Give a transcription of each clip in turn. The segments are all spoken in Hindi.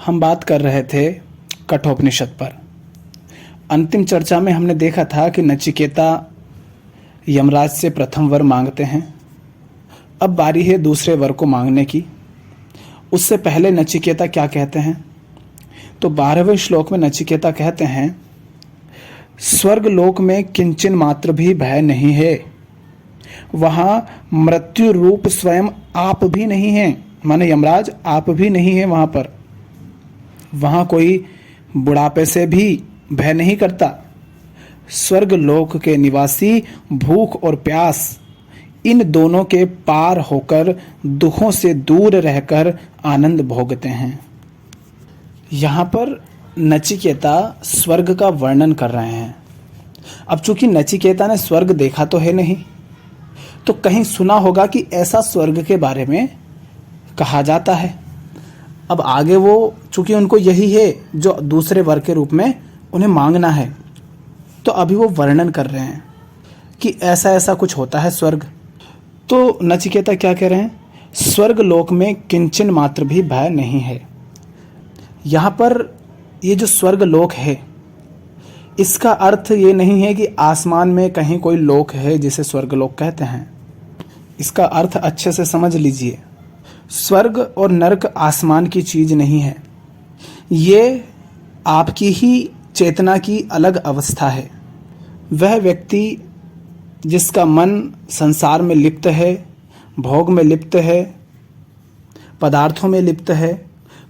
हम बात कर रहे थे कठोपनिषद पर। अंतिम चर्चा में हमने देखा था कि नचिकेता यमराज से प्रथम वर मांगते हैं। अब बारी है दूसरे वर को मांगने की। उससे पहले नचिकेता क्या कहते हैं? तो 12वें श्लोक में नचिकेता कहते हैं, स्वर्ग लोक में किंचन मात्र भी भय नहीं है, वहां मृत्यु रूप स्वयं आप भी नहीं है। माने यमराज आप भी नहीं है वहां पर। वहां कोई बुढ़ापे से भी भय नहीं करता। स्वर्ग लोक के निवासी भूख और प्यास इन दोनों के पार होकर दुखों से दूर रहकर आनंद भोगते हैं। यहाँ पर नचिकेता स्वर्ग का वर्णन कर रहे हैं। अब चूंकि नचिकेता ने स्वर्ग देखा तो है नहीं, तो कहीं सुना होगा कि ऐसा स्वर्ग के बारे में कहा जाता है। अब आगे वो चूंकि उनको यही है जो दूसरे वर के रूप में उन्हें मांगना है, तो अभी वो वर्णन कर रहे हैं कि ऐसा ऐसा कुछ होता है स्वर्ग। तो नचिकेता क्या कह रहे हैं? स्वर्ग लोक में किंचन मात्र भी भय नहीं है। यहाँ पर ये जो स्वर्ग लोक है, इसका अर्थ ये नहीं है कि आसमान में कहीं कोई लोक है जिसे स्वर्ग लोक कहते हैं। इसका अर्थ अच्छे से समझ लीजिए। स्वर्ग और नरक आसमान की चीज नहीं है, ये आपकी ही चेतना की अलग अवस्था है। वह व्यक्ति जिसका मन संसार में लिप्त है, भोग में लिप्त है, पदार्थों में लिप्त है,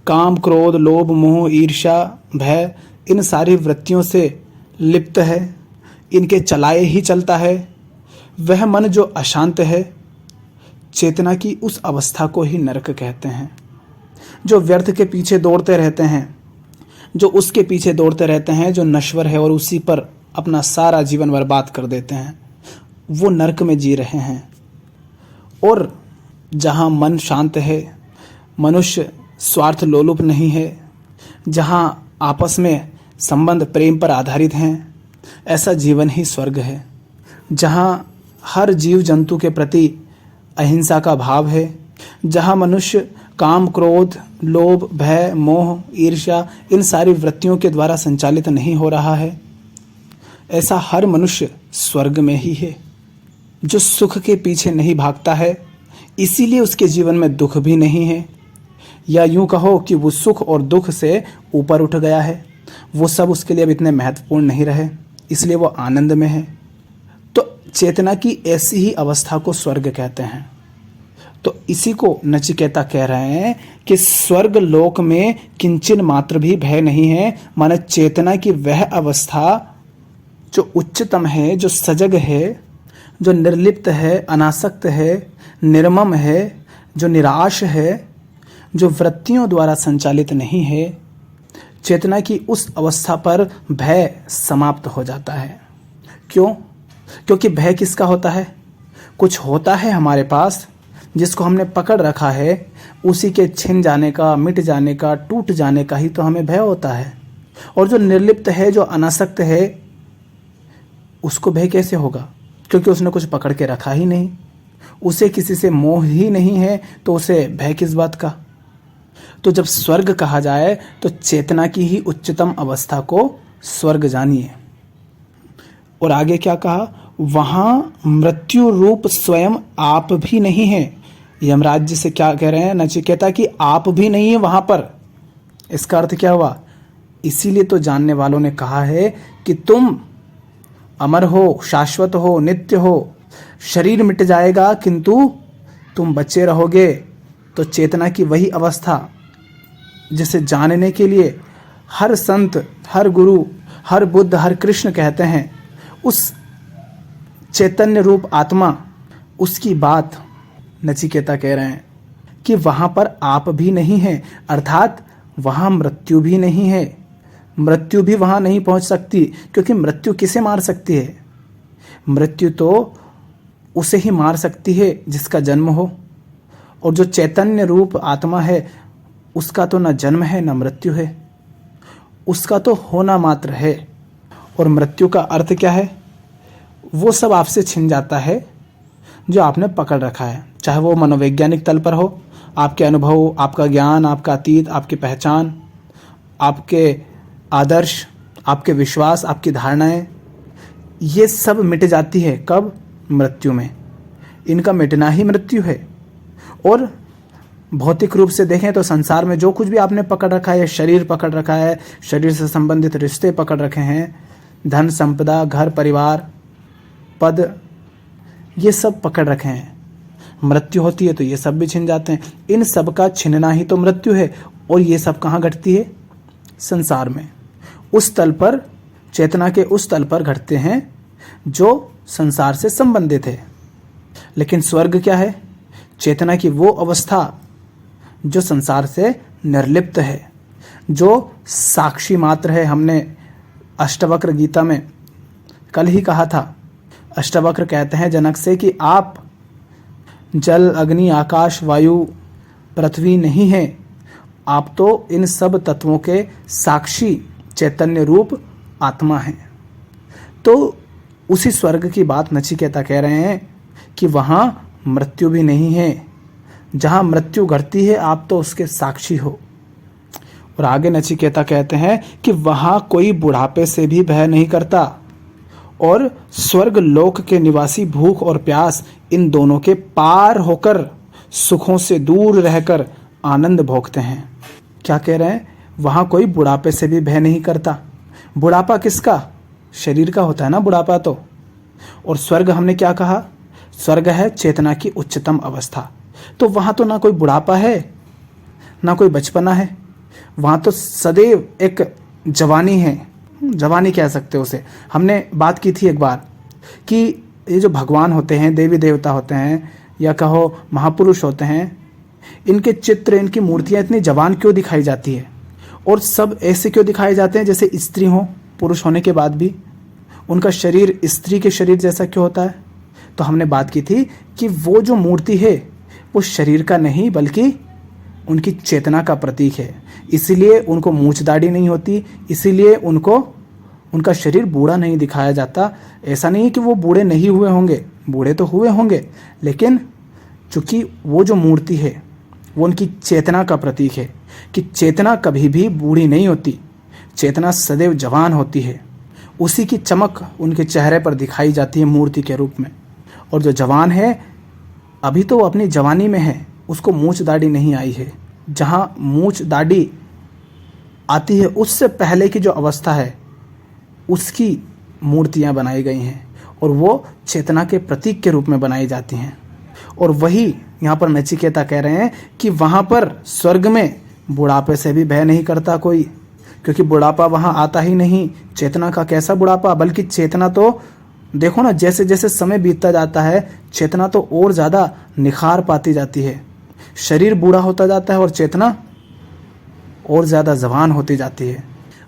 काम क्रोध लोभ मोह ईर्ष्या भय इन सारी वृत्तियों से लिप्त है, इनके चलाए ही चलता है, वह मन जो अशांत है, चेतना की उस अवस्था को ही नरक कहते हैं। जो व्यर्थ के पीछे दौड़ते रहते हैं, जो उसके पीछे दौड़ते रहते हैं, जो नश्वर है और उसी पर अपना सारा जीवन बर्बाद कर देते हैं, वो नरक में जी रहे हैं। और जहाँ मन शांत है, मनुष्य स्वार्थ लोलुप नहीं है, जहाँ आपस में संबंध प्रेम पर आधारित हैं, ऐसा जीवन ही स्वर्ग है। जहाँ हर जीव जंतु के प्रति अहिंसा का भाव है, जहाँ मनुष्य काम क्रोध लोभ भय मोह ईर्ष्या इन सारी वृत्तियों के द्वारा संचालित नहीं हो रहा है, ऐसा हर मनुष्य स्वर्ग में ही है। जो सुख के पीछे नहीं भागता है, इसीलिए उसके जीवन में दुख भी नहीं है, या यूं कहो कि वो सुख और दुख से ऊपर उठ गया है। वो सब उसके लिए अब इतने महत्वपूर्ण नहीं रहे, इसलिए वो आनंद में है। तो चेतना की ऐसी ही अवस्था को स्वर्ग कहते हैं। तो इसी को नचिकेता कह रहे हैं कि स्वर्ग लोक में किंचन मात्र भी भय नहीं है। माने चेतना की वह अवस्था जो उच्चतम है, जो सजग है, जो निर्लिप्त है, अनासक्त है, निर्मम है, जो निराश है, जो वृत्तियों द्वारा संचालित नहीं है, चेतना की उस अवस्था पर भय समाप्त हो जाता है। क्यों? क्योंकि भय किसका होता है? कुछ होता है हमारे पास जिसको हमने पकड़ रखा है, उसी के छिन जाने का, मिट जाने का, टूट जाने का ही तो हमें भय होता है। और जो निर्लिप्त है, जो अनासक्त है, उसको भय कैसे होगा? क्योंकि उसने कुछ पकड़ के रखा ही नहीं, उसे किसी से मोह ही नहीं है, तो उसे भय किस बात का? तो जब स्वर्ग कहा जाए तो चेतना की ही उच्चतम अवस्था को स्वर्ग जानिए। और आगे क्या कहा? वहां मृत्यु रूप स्वयं आप भी नहीं है। यमराज जी से क्या कह रहे हैं नचिकेता कि आप भी नहीं है वहां पर। इसका अर्थ क्या हुआ? इसीलिए तो जानने वालों ने कहा है कि तुम अमर हो, शाश्वत हो, नित्य हो। शरीर मिट जाएगा किंतु तुम बचे रहोगे। तो चेतना की वही अवस्था जिसे जानने के लिए हर संत, हर गुरु, हर बुद्ध, हर कृष्ण कहते हैं, उस चैतन्य रूप आत्मा, उसकी बात नचिकेता कह रहे हैं कि वहां पर आप भी नहीं है, अर्थात वहां मृत्यु भी नहीं है। मृत्यु भी वहां नहीं पहुंच सकती, क्योंकि मृत्यु किसे मार सकती है? मृत्यु तो उसे ही मार सकती है जिसका जन्म हो। और जो चैतन्य रूप आत्मा है, उसका तो न जन्म है न मृत्यु है, उसका तो होना मात्र है। और मृत्यु का अर्थ क्या है? वो सब आपसे छिन जाता है जो आपने पकड़ रखा है, चाहे वो मनोवैज्ञानिक तल पर हो, आपके अनुभव, आपका ज्ञान, आपका अतीत, आपकी पहचान, आपके आदर्श, आपके विश्वास, आपकी धारणाएं, ये सब मिट जाती है। कब? मृत्यु में। इनका मिटना ही मृत्यु है। और भौतिक रूप से देखें तो संसार में जो कुछ भी आपने पकड़ रखा है, शरीर पकड़ रखा है, शरीर से संबंधित रिश्ते पकड़ रखे हैं, धन संपदा, घर परिवार, पद, ये सब पकड़ रखे हैं। मृत्यु होती है तो ये सब भी छिन जाते हैं। इन सब का छिनना ही तो मृत्यु है। और ये सब कहाँ घटती है? संसार में। उस तल पर, चेतना के उस तल पर घटते हैं जो संसार से संबंधित है। लेकिन स्वर्ग क्या है? चेतना की वो अवस्था जो संसार से निर्लिप्त है, जो साक्षी मात्र है। हमने अष्टवक्र गीता में कल ही कहा था। अष्टवक्र कहते हैं जनक से कि आप जल, अग्नि, आकाश, वायु, पृथ्वी नहीं हैं, आप तो इन सब तत्वों के साक्षी चैतन्य रूप आत्मा हैं। तो उसी स्वर्ग की बात नचिकेता कह रहे हैं कि वहाँ मृत्यु भी नहीं है। जहाँ मृत्यु घटती है आप तो उसके साक्षी हो। और आगे नचिकेता कहते हैं कि वहाँ कोई बुढ़ापे से भी भय नहीं करता और स्वर्ग लोक के निवासी भूख और प्यास इन दोनों के पार होकर सुखों से दूर रहकर आनंद भोगते हैं। क्या कह रहे हैं? वहाँ कोई बुढ़ापे से भी भय नहीं करता। बुढ़ापा किसका? शरीर का होता है ना बुढ़ापा तो। और स्वर्ग हमने क्या कहा? स्वर्ग है चेतना की उच्चतम अवस्था। तो वहाँ तो ना कोई बुढ़ापा है, ना कोई बचपना है। वहाँ तो सदैव एक जवानी है। जवानी कह सकते हो उसे। हमने बात की थी एक बार कि ये जो भगवान होते हैं, देवी देवता होते हैं, या कहो महापुरुष होते हैं, इनके चित्र, इनकी मूर्तियाँ इतनी जवान क्यों दिखाई जाती है? और सब ऐसे क्यों दिखाए जाते हैं जैसे स्त्री हो, पुरुष होने के बाद भी? उनका शरीर स्त्री के शरीर जैसा क्यों होता है? तो हमने बात की थी कि वो जो मूर्ति है वो शरीर का नहीं बल्कि उनकी चेतना का प्रतीक है। इसीलिए उनको मूंछ दाढ़ी नहीं होती, इसीलिए उनको उनका शरीर बूढ़ा नहीं दिखाया जाता। ऐसा नहीं कि वो बूढ़े नहीं हुए होंगे, बूढ़े तो हुए होंगे, लेकिन चूंकि वो जो मूर्ति है वो उनकी चेतना का प्रतीक है कि चेतना कभी भी बूढ़ी नहीं होती, चेतना सदैव जवान होती है। उसी की चमक उनके चेहरे पर दिखाई जाती है मूर्ति के रूप में। और जो जवान है अभी तो वो अपनी जवानी में है, उसको मूंछ दाढ़ी नहीं आई है। जहाँ मूंछ दाढ़ी आती है उससे पहले की जो अवस्था है उसकी मूर्तियाँ बनाई गई हैं और वो चेतना के प्रतीक के रूप में बनाई जाती हैं। और वही यहाँ पर नचिकेता कह रहे हैं कि वहाँ पर स्वर्ग में बुढ़ापे से भी भय नहीं करता कोई, क्योंकि बुढ़ापा वहाँ आता ही नहीं। चेतना का कैसा बुढ़ापा? बल्कि चेतना तो देखो ना, जैसे जैसे समय बीतता जाता है चेतना तो और ज़्यादा निखार पाती जाती है। शरीर बूढ़ा होता जाता है और चेतना और ज़्यादा जवान होती जाती है।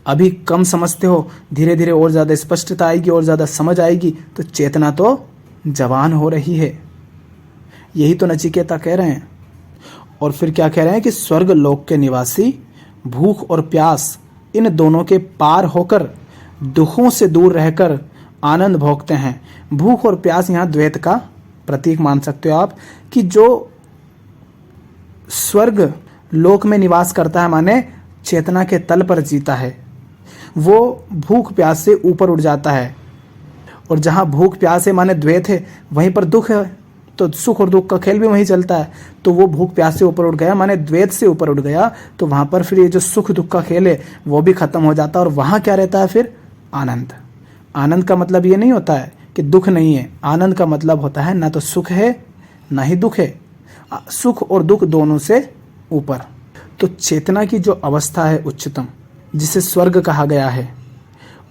अभी कम समझते हो, धीरे धीरे और ज़्यादा स्पष्टता आएगी और ज़्यादा समझ आएगी तो चेतना तो जवान हो रही है। यही तो नचिकेता कह रहे हैं। और फिर क्या कह रहे हैं कि स्वर्ग लोक के निवासी भूख और प्यास इन दोनों के पार होकर दुखों से दूर रहकर आनंद भोगते हैं। भूख और प्यास यहाँ द्वैत का प्रतीक मान सकते हो आप, कि जो स्वर्ग लोक में निवास करता है माने चेतना के तल पर जीता है, वो भूख प्यास से ऊपर उठ जाता है। और जहाँ भूख प्यास है माने द्वैत है, वहीं पर दुख है, तो सुख और दुख का खेल भी वहीं चलता है। तो वो भूख प्यास से ऊपर उठ गया माने द्वैत से ऊपर उठ गया, तो वहाँ पर फिर ये जो सुख दुख का खेल है वो भी खत्म हो जाता है। और वहाँ क्या रहता है फिर? आनंद। आनंद का मतलब ये नहीं होता है कि दुख नहीं है। आनंद का मतलब होता है ना तो सुख है ना ही दुख है, सुख और दुख दोनों से ऊपर। तो चेतना की जो अवस्था है उच्चतम, जिसे स्वर्ग कहा गया है,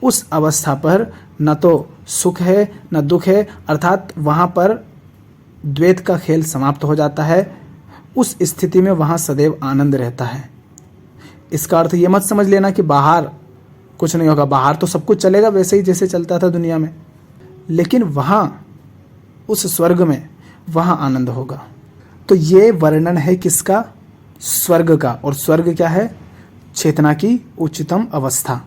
उस अवस्था पर न तो सुख है न दुख है, अर्थात वहाँ पर द्वैत का खेल समाप्त हो जाता है। उस स्थिति में वहाँ सदैव आनंद रहता है। इसका अर्थ ये मत समझ लेना कि बाहर कुछ नहीं होगा, बाहर तो सब कुछ चलेगा वैसे ही जैसे चलता था दुनिया में, लेकिन वहाँ उस स्वर्ग में वहाँ आनंद होगा। तो ये वर्णन है किसका? स्वर्ग का। और स्वर्ग क्या है? चेतना की उच्चतम अवस्था।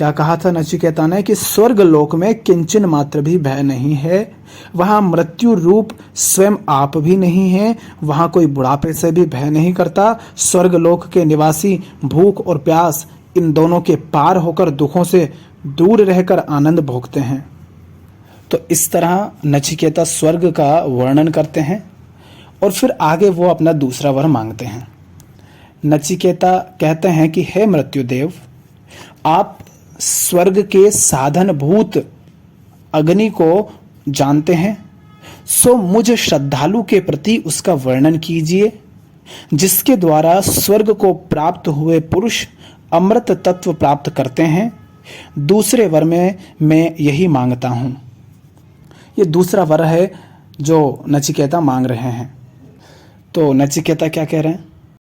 क्या कहा था नचिकेता ने कि स्वर्ग लोक में किंचन मात्र भी भय नहीं है, वहां मृत्यु रूप स्वयं आप भी नहीं है, वहां कोई बुढ़ापे से भी भय नहीं करता। स्वर्ग लोक के निवासी भूख और प्यास इन दोनों के पार होकर दुखों से दूर रहकर आनंद भोगते हैं। तो इस तरह नचिकेता स्वर्ग का वर्णन करते हैं और फिर आगे वो अपना दूसरा वर मांगते हैं। नचिकेता कहते हैं कि हे मृत्युदेव, आप स्वर्ग के साधनभूत अग्नि को जानते हैं, सो मुझ श्रद्धालु के प्रति उसका वर्णन कीजिए, जिसके द्वारा स्वर्ग को प्राप्त हुए पुरुष अमृत तत्व प्राप्त करते हैं। दूसरे वर में मैं यही मांगता हूं। ये दूसरा वर है जो नचिकेता मांग रहे हैं। तो नचिकेता क्या कह रहे हैं?